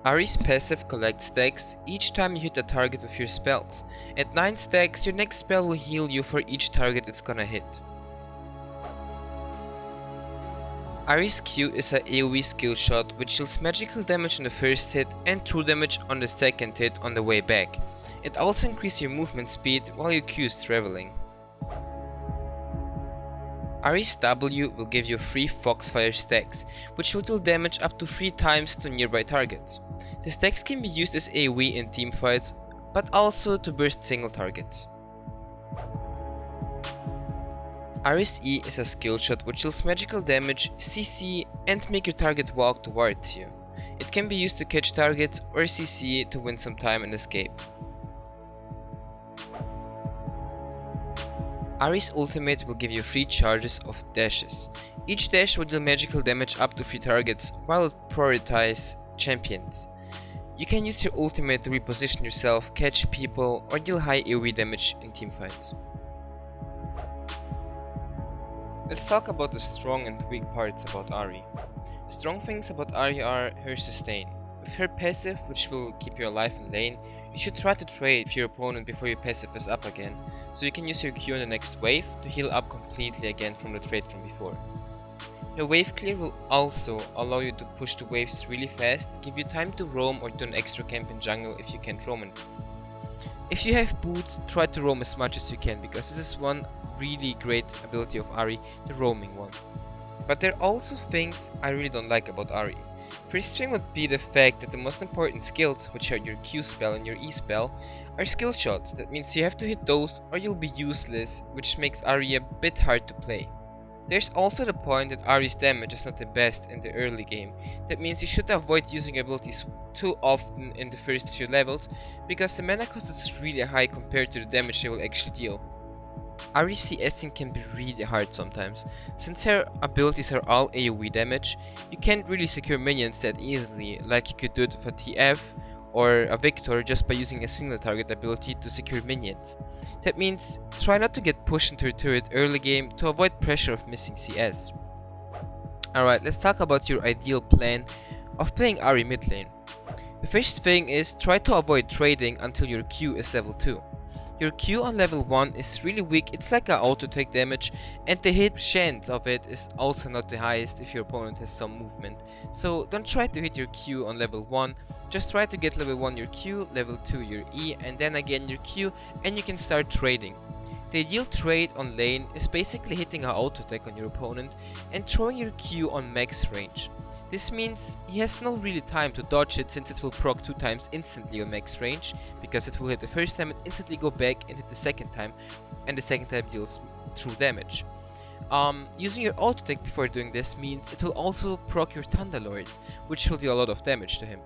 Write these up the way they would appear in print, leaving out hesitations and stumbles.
Ahri's passive collects stacks each time you hit the target with your spells. At 9 stacks, your next spell will heal you for each target it's gonna hit. Ahri's Q is a AoE skill shot which deals magical damage on the first hit and true damage on the second hit on the way back. It also increases your movement speed while your Q is traveling. Ahri's W will give you 3 Foxfire stacks, which will deal damage up to 3 times to nearby targets. The stacks can be used as AoE in teamfights, but also to burst single targets. Ahri's E is a skill shot which deals magical damage, CC, and make your target walk towards you. It can be used to catch targets or CC to win some time and escape. Ahri's ultimate will give you 3 charges of dashes. Each dash will deal magical damage up to 3 targets while it prioritizes champions. You can use your ultimate to reposition yourself, catch people, or deal high AoE damage in teamfights. Let's talk about the strong and weak parts about Ahri. Strong things about Ahri are her sustain. With her passive, which will keep you alive in lane, you should try to trade with your opponent before your passive is up again, so you can use your Q in the next wave to heal up completely again from the trade from before. Your wave clear will also allow you to push the waves really fast, give you time to roam or do an extra camp in jungle if you can't roam it. If you have boots, try to roam as much as you can, because this is one really great ability of Ahri, the roaming one. But there are also things I really don't like about Ahri. First thing would be the fact that the most important skills, which are your Q spell and your E spell, are skill shots. That means you have to hit those or you'll be useless, which makes Ahri a bit hard to play. There's also the point that Ahri's damage is not the best in the early game. That means you should avoid using abilities too often in the first few levels, because the mana cost is really high compared to the damage they will actually deal. Ahri's CSing can be really hard sometimes. Since her abilities are all AoE damage, you can't really secure minions that easily, like you could do it with a TF or a Victor just by using a single target ability to secure minions. That means try not to get pushed into your turret early game to avoid pressure of missing CS. Alright, let's talk about your ideal plan of playing Ahri mid lane. The first thing is try to avoid trading until your Q is level 2. Your Q on level 1 is really weak, it's like an auto take damage, and the hit chance of it is also not the highest if your opponent has some movement. So don't try to hit your Q on level 1, just try to get level 1 your Q, level 2 your E, and then again your Q, and you can start trading. The ideal trade on lane is basically hitting an auto attack on your opponent and throwing your Q on max range. This means he has no really time to dodge it, since it will proc 2 times instantly on max range, because it will hit the first time and instantly go back and hit the second time, and the second time deals true damage. Using your auto attack before doing this means it will also proc your Thunderlords, which will deal a lot of damage to him.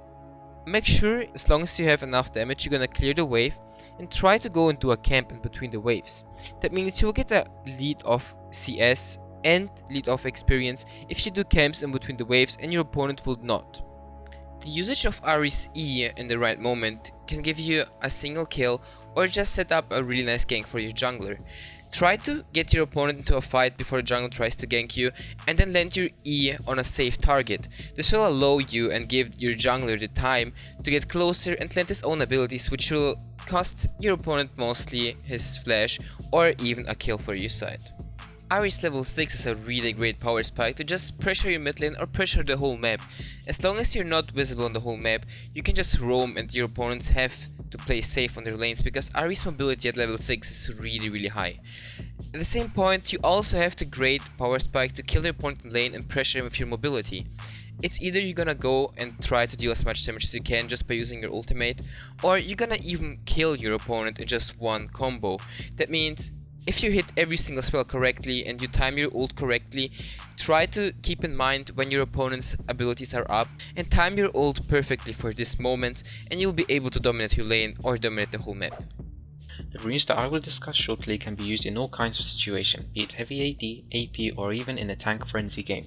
Make sure, as long as you have enough damage, you're gonna clear the wave and try to go and do a camp in between the waves. That means you will get a lead of CS and lead off experience if you do camps in between the waves and your opponent will not. The usage of Ahri's E in the right moment can give you a single kill or just set up a really nice gank for your jungler. Try to get your opponent into a fight before the jungler tries to gank you, and then land your E on a safe target. This will allow you and give your jungler the time to get closer and land his own abilities, which will cost your opponent mostly his flash or even a kill for your side. Ahri's level 6 is a really great power spike to just pressure your mid lane or pressure the whole map. As long as you're not visible on the whole map, you can just roam and your opponents have to play safe on their lanes, because Ahri's mobility at level 6 is really high. At the same point, you also have the great power spike to kill your opponent in lane and pressure him with your mobility. It's either you're gonna go and try to deal as much damage as you can just by using your ultimate, or you're gonna even kill your opponent in just one combo. That means if you hit every single spell correctly and you time your ult correctly, try to keep in mind when your opponent's abilities are up and time your ult perfectly for this moment, and you'll be able to dominate your lane or dominate the whole map. The runes that I will discuss shortly can be used in all kinds of situations, be it heavy AD, AP, or even in a tank frenzy game.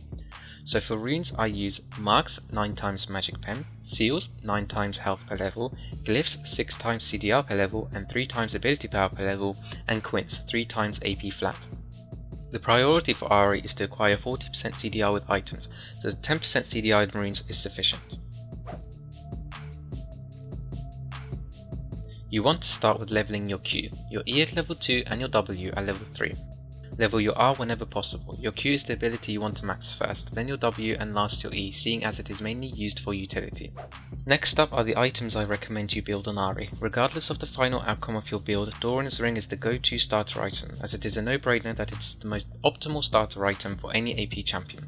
So for runes I use Marks 9 times Magic Pen, Seals 9 times health per level, Glyphs 6 times CDR per level and 3 times ability power per level, and Quints 3 times AP flat. The priority for Ahri is to acquire 40% CDR with items, so 10% CDR in runes is sufficient. You want to start with leveling your Q, your E at level 2 and your W at level 3. Level your R whenever possible. Your Q is the ability you want to max first, then your W and last your E, seeing as it is mainly used for utility. Next up are the items I recommend you build on Ahri. Regardless of the final outcome of your build, Doran's Ring is the go-to starter item, as it is a no-brainer that it is the most optimal starter item for any AP champion.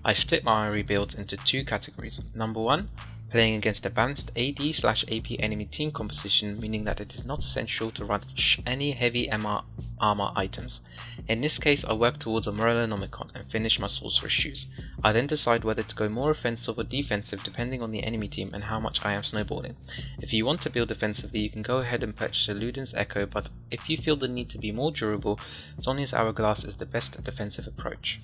I split my Ahri builds into two categories. Number 1, playing against a balanced AD/AP enemy team composition, meaning that it is not essential to rush any heavy armor items. In this case, I work towards a Morellonomicon and finish my Sorcerer's Shoes. I then decide whether to go more offensive or defensive depending on the enemy team and how much I am snowballing. If you want to build defensively, you can go ahead and purchase a Luden's Echo, but if you feel the need to be more durable, Zhonya's Hourglass is the best defensive approach.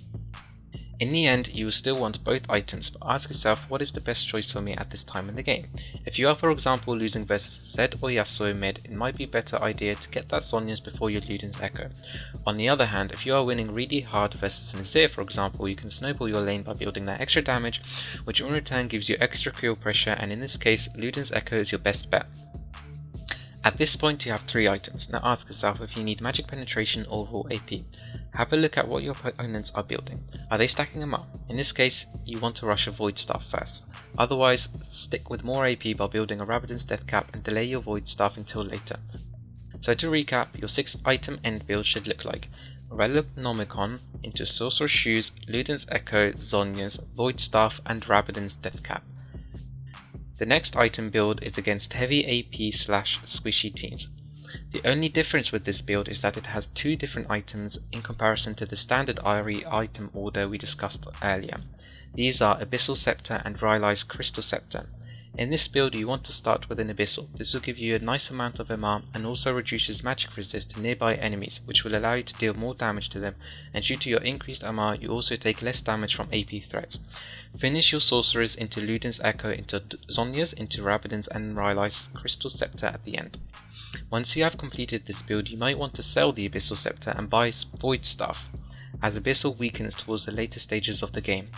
In the end, you will still want both items, but ask yourself what is the best choice for me at this time in the game. If you are, for example, losing versus Zed or Yasuo mid, it might be a better idea to get that Zhonya's before your Luden's Echo. On the other hand, if you are winning really hard versus Nazir, for example, you can snowball your lane by building that extra damage, which in return gives you extra kill pressure, and in this case, Luden's Echo is your best bet. At this point you have 3 items. Now ask yourself if you need magic penetration or raw AP. Have a look at what your opponents are building. Are they stacking them up? In this case, you want to rush a Void Staff first. Otherwise, stick with more AP by building a Rabadon's Death Cap and delay your Void Staff until later. So to recap, your 6 item end build should look like Morellonomicon into Sorcerer's Shoes, Luden's Echo, Zhonya's, Void Staff and Rabadon's Death Cap. The next item build is against heavy AP/squishy teams. The only difference with this build is that it has 2 different items in comparison to the standard Ahri item order we discussed earlier. These are Abyssal Scepter and Rylai's Crystal Scepter. In this build you want to start with an Abyssal. This will give you a nice amount of MR and also reduces magic resist to nearby enemies, which will allow you to deal more damage to them, and due to your increased MR you also take less damage from AP threats. Finish your sorcerers into Luden's Echo, into Zhonya's, into Rabadon's and Rylai's Crystal Scepter at the end. Once you have completed this build, you might want to sell the Abyssal Scepter and buy Void Staff, as Abyssal weakens towards the later stages of the game.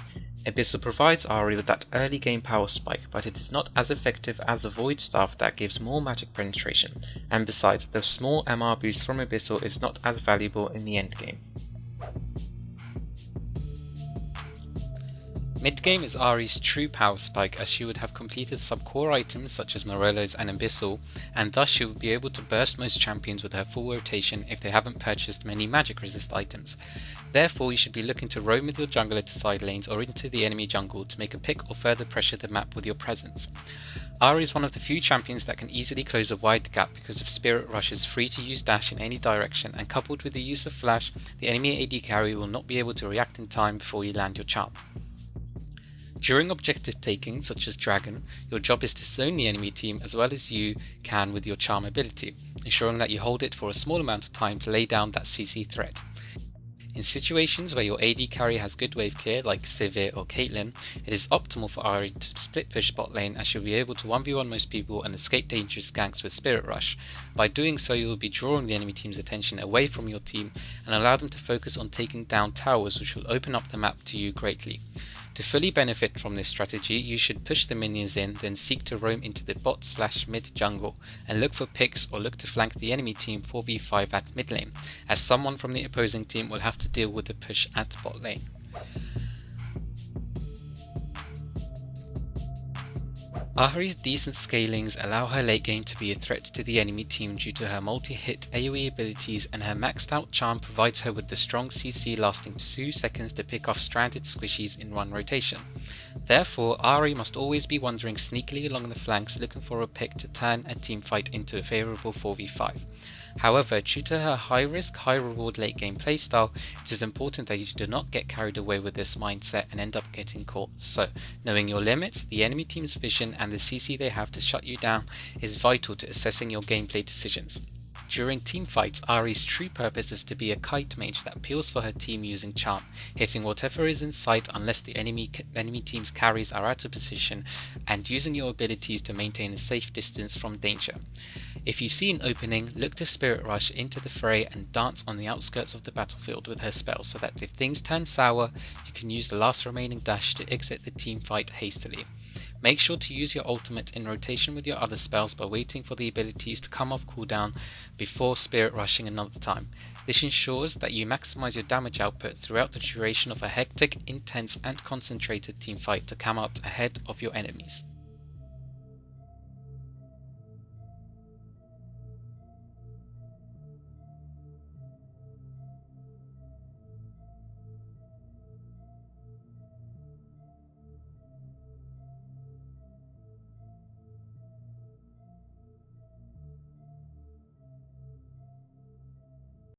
Abyssal provides Ahri with that early game power spike, but it is not as effective as the Void Staff that gives more magic penetration, and besides, the small MR boost from Abyssal is not as valuable in the end game. Mid-game is Ahri's true power spike, as she would have completed some core items such as Morello's and Abyssal, and thus she would be able to burst most champions with her full rotation if they haven't purchased many magic resist items. Therefore you should be looking to roam with your jungler to side lanes or into the enemy jungle to make a pick or further pressure the map with your presence. Ahri is one of the few champions that can easily close a wide gap because of Spirit Rush's free to use dash in any direction, and coupled with the use of flash, the enemy AD carry will not be able to react in time before you land your charm. During objective taking, such as Dragon, your job is to zone the enemy team as well as you can with your charm ability, ensuring that you hold it for a small amount of time to lay down that CC threat. In situations where your AD carry has good wave clear like Sivir or Caitlyn, it is optimal for Ahri to split push bot lane, as she'll be able to 1v1 most people and escape dangerous ganks with Spirit Rush. By doing so you will be drawing the enemy team's attention away from your team and allow them to focus on taking down towers, which will open up the map to you greatly. To fully benefit from this strategy, you should push the minions in, then seek to roam into the bot/mid jungle, and look for picks or look to flank the enemy team 4v5 at mid lane, as someone from the opposing team will have to deal with the push at bot lane. Ahri's decent scalings allow her late game to be a threat to the enemy team due to her multi-hit AoE abilities, and her maxed out charm provides her with the strong CC lasting 2 seconds to pick off stranded squishies in one rotation. Therefore, Ahri must always be wandering sneakily along the flanks looking for a pick to turn a teamfight into a favourable 4v5. However, due to her high risk, high reward late game playstyle, it is important that you do not get carried away with this mindset and end up getting caught. So, knowing your limits, the enemy team's vision and the CC they have to shut you down is vital to assessing your gameplay decisions. During teamfights, Ahri's true purpose is to be a kite mage that peels for her team using charm, hitting whatever is in sight unless the enemy team's carries are out of position, and using your abilities to maintain a safe distance from danger. If you see an opening, look to Spirit Rush into the fray and dance on the outskirts of the battlefield with her spell, so that if things turn sour, you can use the last remaining dash to exit the teamfight hastily. Make sure to use your ultimate in rotation with your other spells by waiting for the abilities to come off cooldown before spirit rushing another time. This ensures that you maximize your damage output throughout the duration of a hectic, intense and concentrated team fight to come out ahead of your enemies.